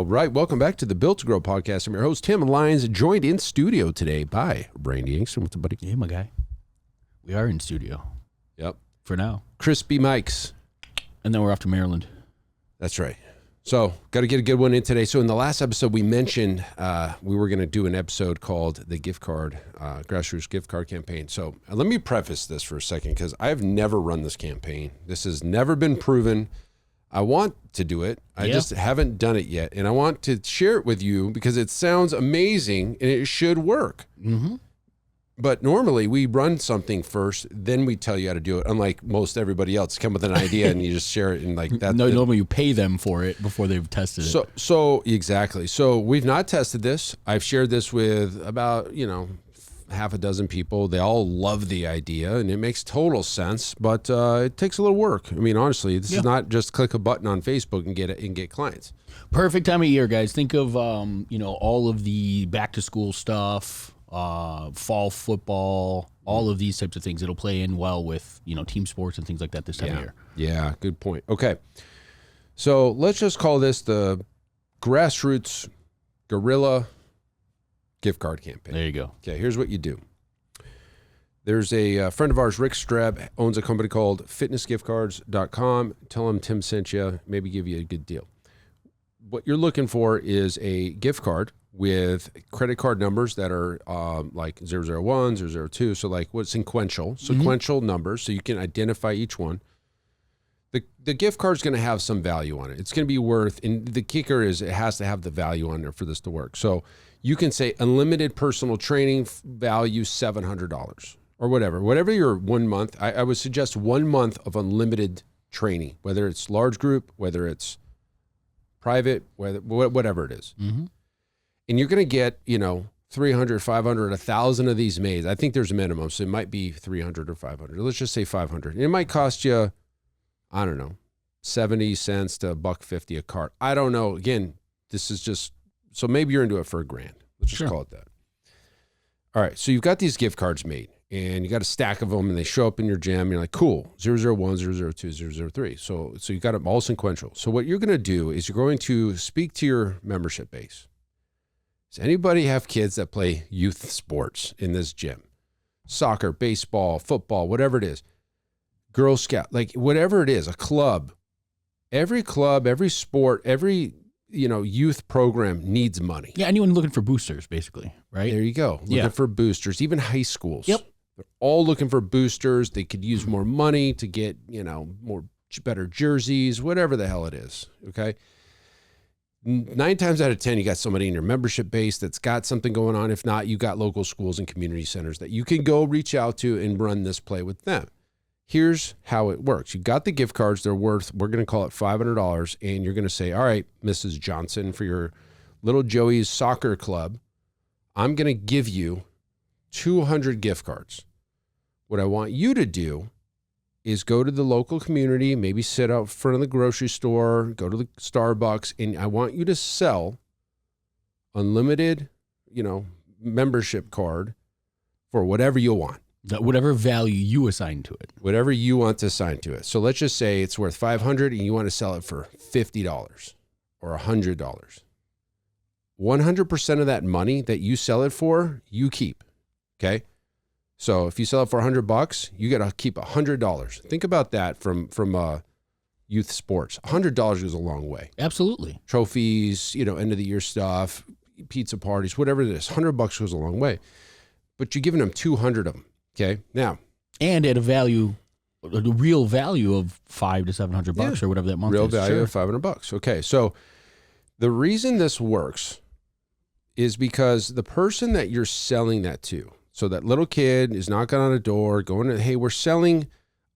All right, welcome back to the Built to Grow podcast. I'm your host, Tim Lyons, joined in studio today by Randy Inkster. What's up, buddy? Hey, my guy. We are in studio. Yep. For now. Crispy Mikes. And then we're off to Maryland. That's right. So, got to get a good one in today. So, in the last episode, we mentioned we were going to do an episode called the gift card, grassroots gift card campaign. So, let me preface this for a second because I've never run this campaign. This has never been proven. I want to do it. I just haven't done it yet. And I want to share it with you because it sounds amazing and it should work. Mm-hmm. But normally we run something first, then we tell you how to do it. Unlike most everybody else, come with an idea and you just share it and like that. No, normally you pay them for it before they've tested it. So exactly. So we've not tested this. I've shared this with about, half a dozen people. They all love the idea and it makes total sense, but it takes a little work. I mean, honestly, this is not just click a button on Facebook and get clients. Perfect time of year, guys. Think of all of the back to school stuff. Fall football, all of these types of things. It'll play in well with, team sports and things like that this time of year. Yeah, good point. Okay. So let's just call this the grassroots guerrilla gift card campaign. There you go. Okay, here's what you do. There's a friend of ours, Rick Streb, owns a company called fitnessgiftcards.com. Tell him Tim sent you, maybe give you a good deal. What you're looking for is a gift card with credit card numbers that are like 001, 002, so like what's sequential numbers, so you can identify each one. The gift card is going to have some value on it. It's going to be worth, and the kicker is it has to have the value on there for this to work. So you can say unlimited personal training value $700 or whatever your 1 month. I would suggest 1 month of unlimited training, whether it's large group, whether it's private, whatever it is. Mm-hmm. And you're going to get, 300, 500, 1,000 of these made. I think there's a minimum, so it might be 300 or 500. Let's just say 500. And it might cost you, I don't know, 70 cents to $1.50 a cart. I don't know. Again, this is just, so maybe you're into it for $1,000. Let's just call it that. All right, so you've got these gift cards made, and you got a stack of them, and they show up in your gym. You're like, cool, 001, 002, 003. So you got them all sequential. So what you're going to do is you're going to speak to your membership base. Does anybody have kids that play youth sports in this gym? Soccer, baseball, football, whatever it is. Girl Scout, like whatever it is, a club. Every club, every sport, every youth program needs money. Yeah, anyone looking for boosters, basically, right? There you go. Looking for boosters, even high schools. Yep. They're all looking for boosters. They could use more money to get, better jerseys, whatever the hell it is. Okay. 9 times out of 10, you got somebody in your membership base that's got something going on. If not, you got local schools and community centers that you can go reach out to and run this play with them. Here's how it works. You got the gift cards. They're worth, we're going to call it $500. And you're going to say, all right, Mrs. Johnson, for your little Joey's soccer club, I'm going to give you 200 gift cards. What I want you to do is go to the local community, maybe sit out front of the grocery store, go to the Starbucks, and I want you to sell unlimited, membership card for whatever you want. Whatever value you assign to it. Whatever you want to assign to it. So let's just say it's worth $500 and you want to sell it for $50 or $100. 100% of that money that you sell it for, you keep. Okay? So if you sell it for $100, you got to keep $100. Think about that from youth sports. $100 goes a long way. Absolutely. Trophies, end of the year stuff, pizza parties, whatever it is. $100 goes a long way. But you're giving them 200 of them. Okay. Now, and at the real value of $500 to $700 or whatever that month is. Real value of $500. Okay. So the reason this works is because the person that you're selling that to, so that little kid is knocking on a door, going to, hey, we're selling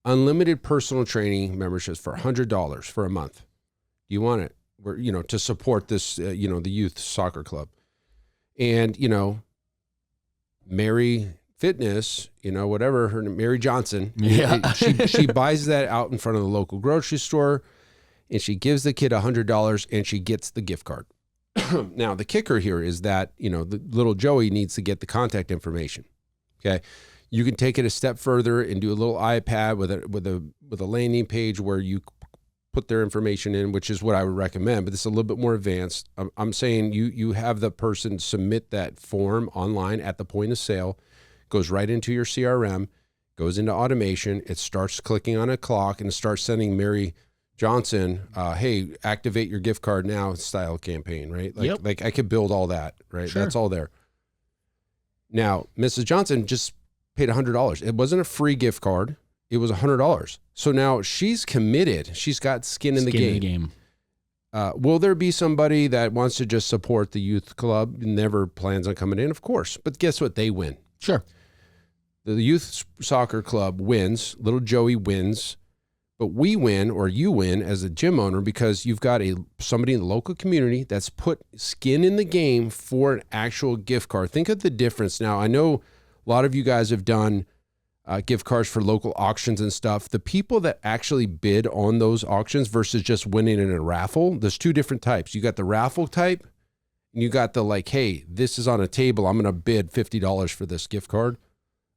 unlimited personal training memberships for $100 for a month. Do you want it? We're, to support this, the youth soccer club. And, Mary Fitness, whatever her name, Mary Johnson. Yeah. she buys that out in front of the local grocery store, and she gives the kid $100, and she gets the gift card. Now, the kicker here is that, the little Joey needs to get the contact information. Okay. You can take it a step further and do a little iPad with a landing page where you put their information in, which is what I would recommend, but this is a little bit more advanced. I'm saying you have the person submit that form online at the point of sale, goes right into your CRM, goes into automation. It starts clicking on a clock and it starts sending Mary Johnson, hey, activate your gift card now style campaign, right? Like I could build all that, right? Sure. That's all there. Now, Mrs. Johnson just paid $100. It wasn't a free gift card. It was $100. So now she's committed. She's got skin in the game. Will there be somebody that wants to just support the youth club and never plans on coming in? Of course. But guess what? They win. Sure. The youth soccer club wins. Little Joey wins. But we win, or you win as a gym owner, because you've got somebody in the local community that's put skin in the game for an actual gift card. Think of the difference. Now, I know a lot of you guys have done gift cards for local auctions and stuff. The people that actually bid on those auctions versus just winning in a raffle, there's two different types. You got the raffle type, and you got the like, hey, this is on a table. I'm going to bid $50 for this gift card.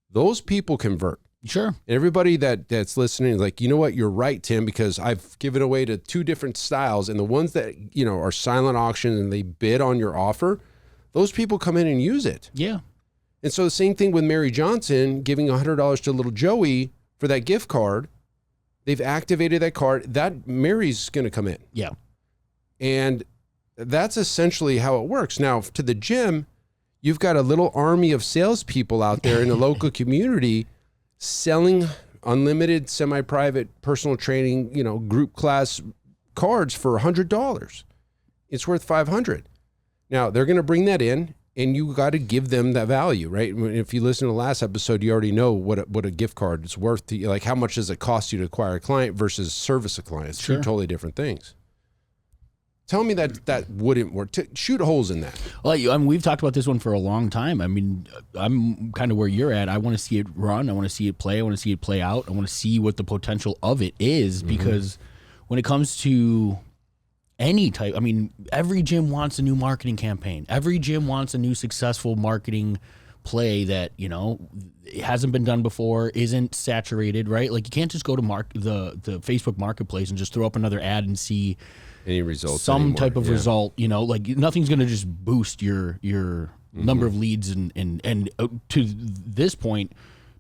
Those people convert. Sure. And everybody that's listening is like, you know what? You're right, Tim, because I've given away to two different styles, and the ones that, are silent auction and they bid on your offer, those people come in and use it. Yeah. And so the same thing with Mary Johnson giving $100 to little Joey for that gift card. They've activated that card. That Mary's going to come in. Yeah. And that's essentially how it works. Now, to the gym, you've got a little army of salespeople out there in the local community selling unlimited, semi-private personal training, group class cards for $100. It's worth $500. Now, they're going to bring that in, and you got to give them that value, right? If you listen to the last episode, you already know what a gift card is worth to you. Like, how much does it cost you to acquire a client versus service a client? It's two totally different things. Tell me that wouldn't work. Shoot holes in that. Well, we've talked about this one for a long time. I mean, I'm kind of where you're at. I want to see it run. I want to see it play. I want to see it play out. I want to see what the potential of it is, because when it comes to any type, every gym wants a new marketing campaign. Every gym wants a new successful marketing play that, it hasn't been done before, isn't saturated, right? Like, you can't just go to the Facebook marketplace and just throw up another ad and see any results, some type of result. Like, nothing's going to just boost your number of leads and to this point,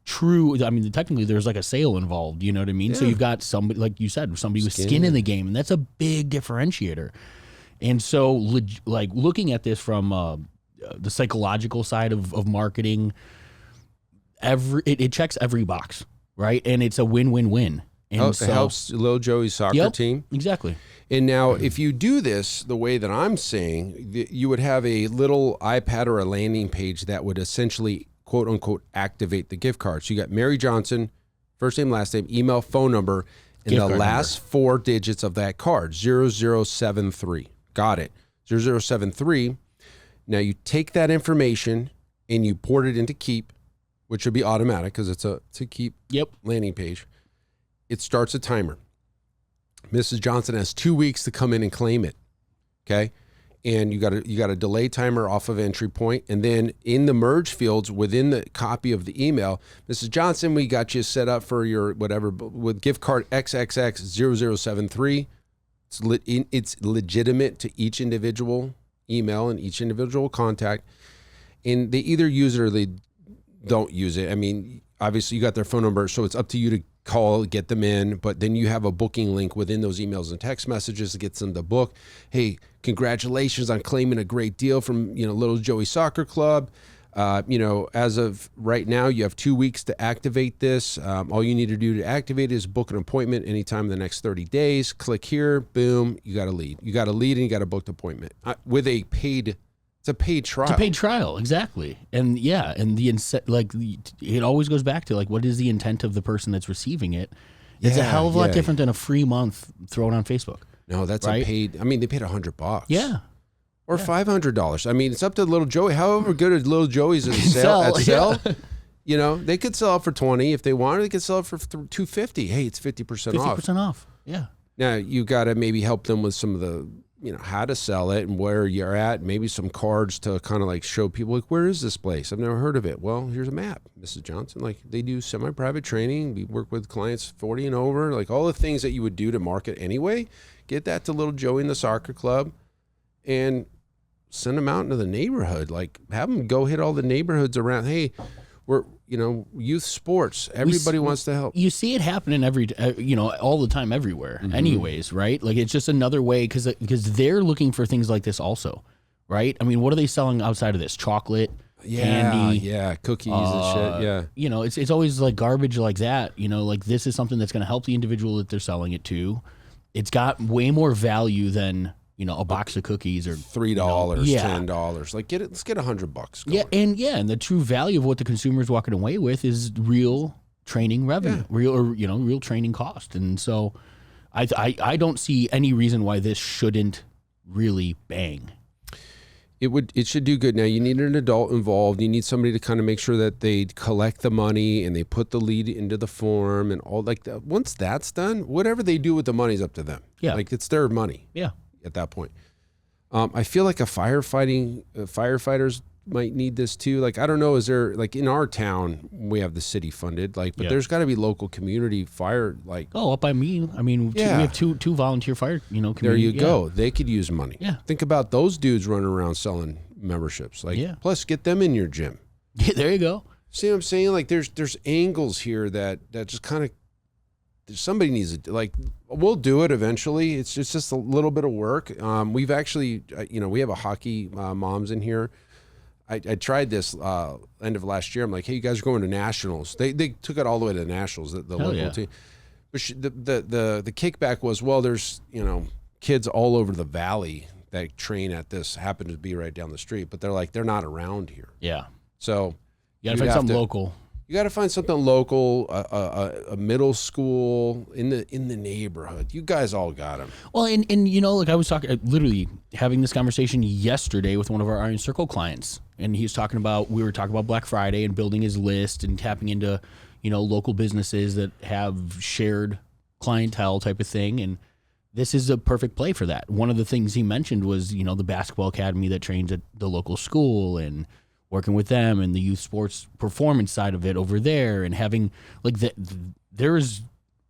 technically there's like a sale involved, you know what I mean? Yeah. So you've got somebody, like you said, somebody with skin in the game, and that's a big differentiator. And so looking at this from the psychological side of marketing, it checks every box, right? And it's a win-win-win. And it helps little Joey's soccer team. Exactly. And now if you do this the way that I'm saying, you would have a little iPad or a landing page that would essentially, quote unquote, activate the gift card. So you got Mary Johnson, first name, last name, email, phone number, and the last four digits of that card, 0073. Got it. 0073. Now you take that information and you port it into Keep, which would be automatic because it's a Keep landing page. It starts a timer. Mrs. Johnson has 2 weeks to come in and claim it. Okay. And you got a delay timer off of entry point. And then in the merge fields within the copy of the email, Mrs. Johnson, we got you set up for your whatever with gift card XXX0073. It's legitimate to each individual email and each individual contact. And they either use it or they don't use it. Obviously you got their phone number, so it's up to you to call, get them in, but then you have a booking link within those emails and text messages that gets them to book. Hey, congratulations on claiming a great deal from, Little Joey Soccer Club. As of right now, you have 2 weeks to activate this. All you need to do to activate it is book an appointment anytime in the next 30 days. Click here, boom, you got a lead. You got a lead and you got a booked appointment with a paid. It's a paid trial. It's a paid trial, exactly. And it always goes back to what is the intent of the person that's receiving it? It's a hell of a lot different than a free month thrown on Facebook. No, that's a paid. They paid $100. Yeah. Or $500. It's up to Little Joey. However good as Little Joey's at sell, they could sell it for $20 if they wanted. They could sell it for $250. Hey, it's 50% off. 50% off. Yeah. Now you got to maybe help them with some of the how to sell it and where you're at, maybe some cards to kind of like show people, like, where is this place? I've never heard of it. Well, here's a map, Mrs. Johnson. Like, they do semi-private training. We work with clients 40 and over, like all the things that you would do to market anyway. Get that to little Joey in the soccer club and send them out into the neighborhood. Like, have them go hit all the neighborhoods around. Hey, we're, youth sports. Everybody wants to help. You see it happening all the time everywhere anyways, right? Like, it's just another way because they're looking for things like this also, right? I mean, what are they selling outside of this? Chocolate, candy. Yeah, cookies and shit, yeah. It's always like garbage like that, like this is something that's going to help the individual that they're selling it to. It's got way more value than a box of cookies or $3, $10. Like, let's get $100 going. And the true value of what the consumer is walking away with is real training revenue, real training cost. And so, I don't see any reason why this shouldn't really bang. It should do good. Now, you need an adult involved. You need somebody to kind of make sure that they collect the money and they put the lead into the form and all like that. Once that's done, whatever they do with the money is up to them. Yeah, like it's their money. Yeah. At that point, I feel like firefighters might need this too. Like, I don't know, is there, like, in our town we have the city funded, like, but there's got to be local community fire, like, up by me. I mean, we have two volunteer fire, community. There you go. They could use money. Yeah. Think about those dudes running around selling memberships. Like, plus get them in your gym. Yeah, there you go. See what I'm saying? Like, there's angles here that just kind of. Somebody needs to, like, we'll do it eventually. It's just a little bit of work. We've actually, we have a hockey moms in here. I tried this end of last year. I'm like, hey, you guys are going to nationals. They took it all the way to the nationals, the local team. But the kickback was, well, there's, kids all over the valley that train at this, happen to be right down the street, but they're not around here. Yeah. So you gotta find something local. You got to find something local, a middle school in the neighborhood. You guys all got them. Well, and like I was talking, literally having this conversation yesterday with one of our Iron Circle clients, and we were talking about Black Friday and building his list and tapping into, local businesses that have shared clientele type of thing, and this is a perfect play for that. One of the things he mentioned was, the basketball academy that trains at the local school and working with them and the youth sports performance side of it over there and having like there's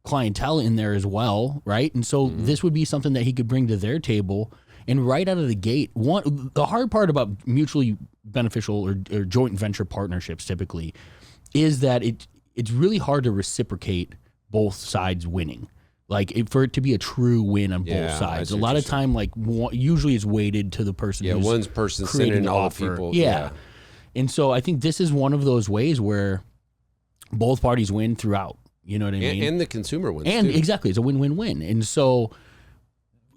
clientele in there as well, right? And so this would be something that he could bring to their table. And right out of the gate, the hard part about mutually beneficial or joint venture partnerships typically is that it's really hard to reciprocate both sides winning. Like for it to be a true win on both sides. A lot of time, like usually it's weighted to the person who's one person sending all the people. Yeah. And so I think this is one of those ways where both parties win throughout. You know what I mean? And the consumer wins and too. Exactly. It's a win-win-win. And so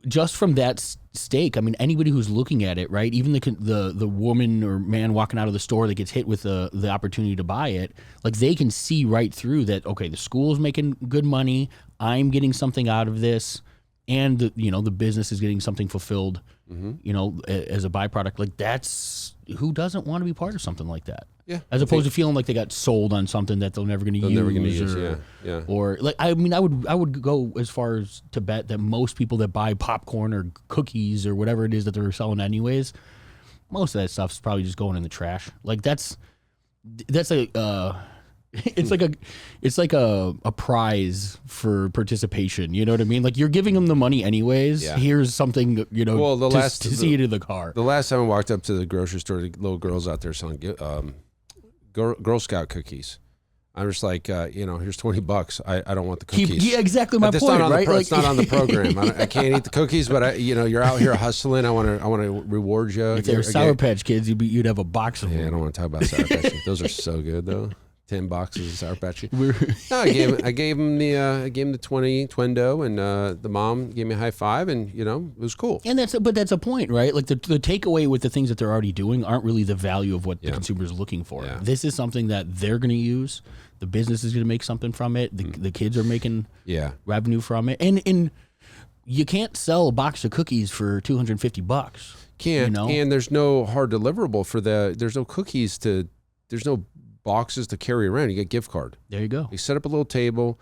just from that stake, I mean, anybody who's looking at it, right, even the woman or man walking out of the store that gets hit with the opportunity to buy it, like they can see right through that, okay, the school's making good money, I'm getting something out of this, and the business is getting something fulfilled, as a byproduct. Like that's, who doesn't want to be part of something like that? Yeah. As opposed to feeling like they got sold on something that they're never going to use. Or like, I mean, I would go as far as to bet that most people that buy popcorn or cookies or whatever it is that they're selling anyways, most of that stuff's probably just going in the trash. Like that's a, it's like a prize for participation. You know what I mean? Like you're giving them the money anyways. Yeah. Here's something, well, to see it in the car. The last time I walked up to the grocery store, the little girls out there selling Girl Scout cookies. I'm just like, here's $20. I don't want the cookies. Yeah, exactly my point, right? It's not on the program. I can't eat the cookies, but you're out here hustling. I want to reward you. If they were Sour Patch Kids, you'd have a box of them. Yeah, I don't want to talk about Sour Patch Kids. Those are so good though. 10 boxes of Sour Patch Kids. No, I gave him the 20 Twendo, and the mom gave me a high five, and it was cool. And that's a point, right? Like the takeaway with the things that they're already doing aren't really the value of what the consumer is looking for. Yeah. This is something that they're going to use. The business is going to make something from it. The kids are making revenue from it, and you can't sell a box of cookies for $250. Can't, and there's no hard deliverable for there's no cookies there's no boxes to carry around. You get gift card. There you go. You set up a little table.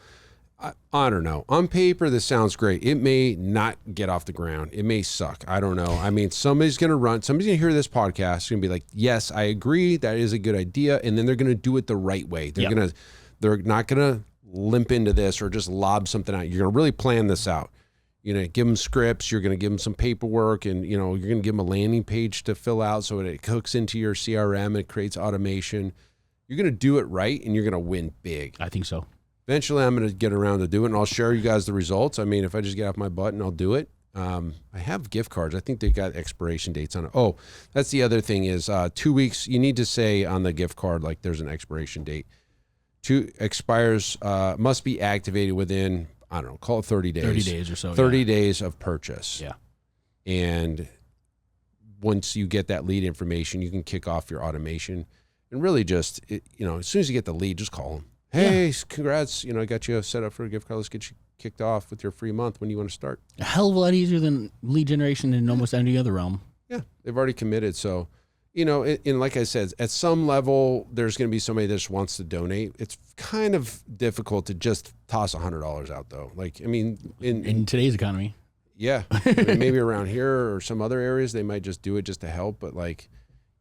I don't know. On paper, this sounds great. It may not get off the ground. It may suck. I don't know. I mean, somebody's going to hear this podcast and be like, yes, I agree. That is a good idea. And then they're going to do it the right way. They're not going to limp into this or just lob something out. You're going to really plan this out. You're going to give them scripts. You're going to give them some paperwork, and you're going to give them a landing page to fill out so it hooks into your CRM. It creates automation. You're going to do it right, and you're going to win big. I think so. Eventually, I'm going to get around to do it, and I'll share you guys the results. I mean, if I just get off my butt and I'll do it. I have gift cards. I think they got expiration dates on it. Oh, that's the other thing is 2 weeks. You need to say on the gift card, like there's an expiration date. Must be activated within, I don't know, call it 30 days. 30 days or so. 30 days of purchase. Yeah. And once you get that lead information, you can kick off your automation. And really just, as soon as you get the lead, just call them. Hey, congrats. I got you set up for a gift card. Let's get you kicked off with your free month when you want to start. A hell of a lot easier than lead generation in almost any other realm. Yeah, they've already committed. So, and like I said, at some level, there's going to be somebody that just wants to donate. It's kind of difficult to just toss $100 out, though. Like, I mean, in today's economy. Yeah. Maybe around here or some other areas, they might just do it just to help. But, like,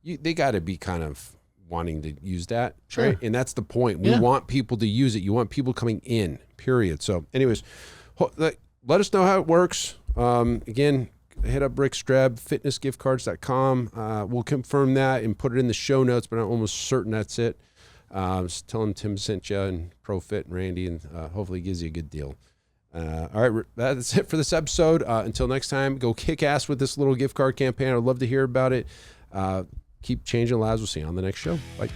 they got to be kind of wanting to use that. Sure. Right? And that's the point. We want people to use it. You want people coming in, period. So anyways, let us know how it works. Again, hit up Rick Streb, fitnessgiftcards.com. We'll confirm that and put it in the show notes, but I'm almost certain that's it. Just tell him Tim sent you and ProFit and Randy, and hopefully he gives you a good deal. All right, that's it for this episode. Until next time, go kick ass with this little gift card campaign. I'd love to hear about it. Keep changing lives. We'll see you on the next show. Bye.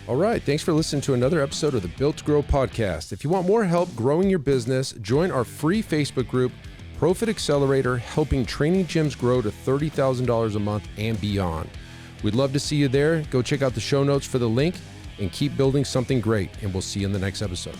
All right. Thanks for listening to another episode of the Built to Grow podcast. If you want more help growing your business, join our free Facebook group, ProFit Accelerator, helping training gyms grow to $30,000 a month and beyond. We'd love to see you there. Go check out the show notes for the link and keep building something great. And we'll see you in the next episode.